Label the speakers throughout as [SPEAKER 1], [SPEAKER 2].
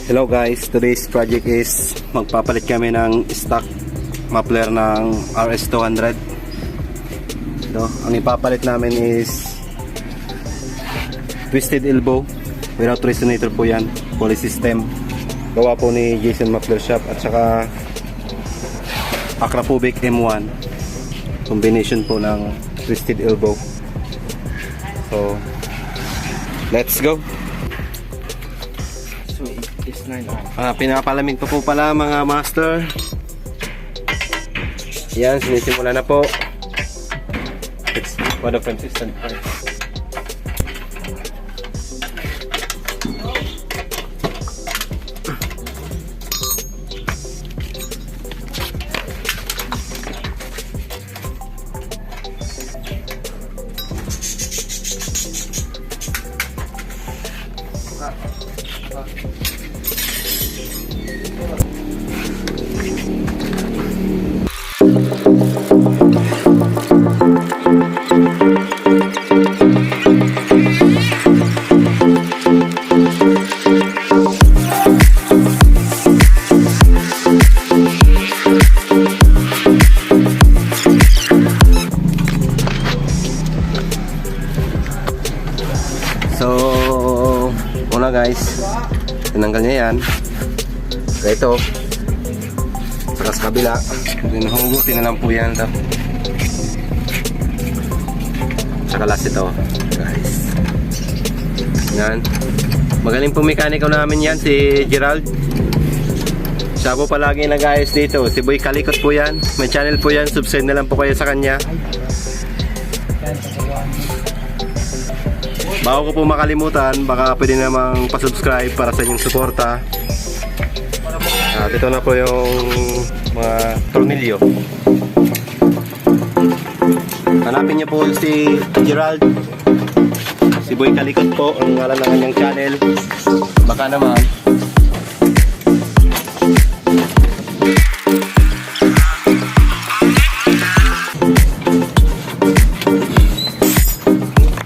[SPEAKER 1] Hello guys, today's project is magpapalit kami ng stock muffler ng RS200. Ito, ang ipapalit namin is twisted elbow without resonator po yan, pulley system, gawa po ni Jason Muffler Shop, at saka Akrapovic M1 combination po ng twisted elbow. So let's go. Pinapalamig pa po pala mga master. Yan, sinisimula na po. It's what a consistent part. So, una guys, tinanggal niya yan. Ito, saka sa kabila, hinuhugutin na lang po yan ito. Saka last ito guys. Yan, magaling po mekaniko namin yan, si Gerald. Siya po palagi nag-ayos dito. Si Boy Kalikot po yan. May channel po yan, subscribe na lang po kayo sa kanya. Bago ko po makalimutan, baka pwede namang pasubscribe para sa inyong suporta. At ito na po yung mga tornilyo. Hanapin niyo po si Gerald, si Boy Kalikot po, ang ngalan ng kanyang channel. Baka naman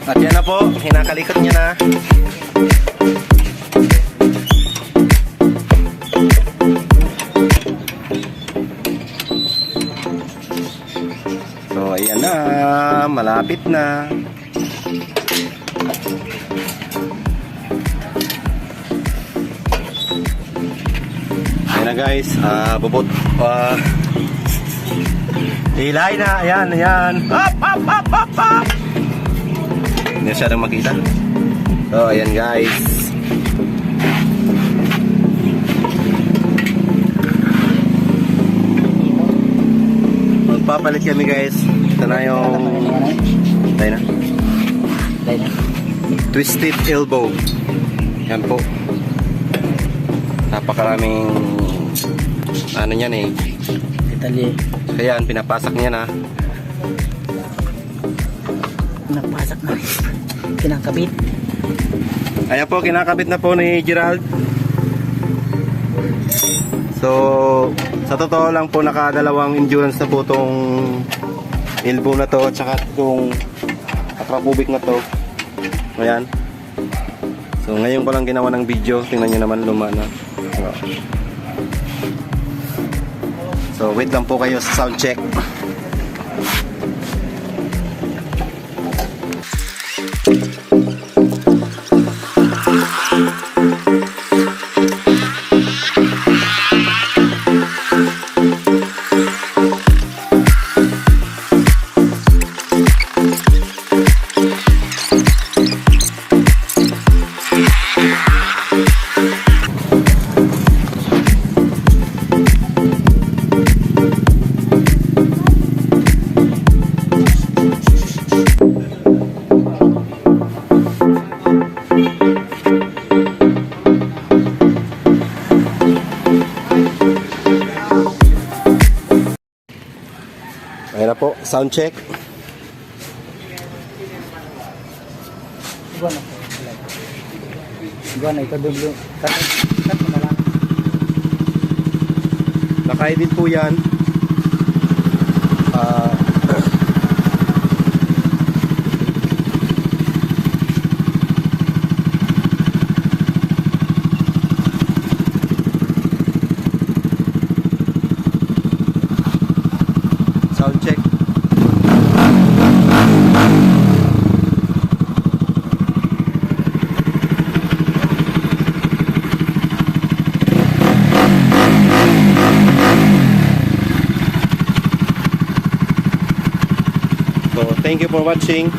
[SPEAKER 1] at yan na po, hinakalikot niya na. So ayan na, malapit na. Ayan na guys, bubot hilay na, ayan, ayan. Hop, hop, hop, hop, hop. Hindi na siya makita. So ayan guys, magpapalit kami guys. Ito na yung twisted elbow. Yan po, napakaraming ano yan eh, detalye. Kaya pinapasak niya na.
[SPEAKER 2] Napasak na, kinakabit.
[SPEAKER 1] Ayan po, kinakabit na po ni Gerald. So sa totoo lang po, nakadalawang endurance na po itong elbow na to, at saka itong Akrapovic na to. Ayan. So ngayon ko lang ginawa ng video. Tingnan nyo naman, luma na. So wait lang po kayo sa sound check. Ayan na po, sound check.
[SPEAKER 2] Iguana, ito dublo. Cut mo na lang.
[SPEAKER 1] Naka-edit po yan. thank you for watching.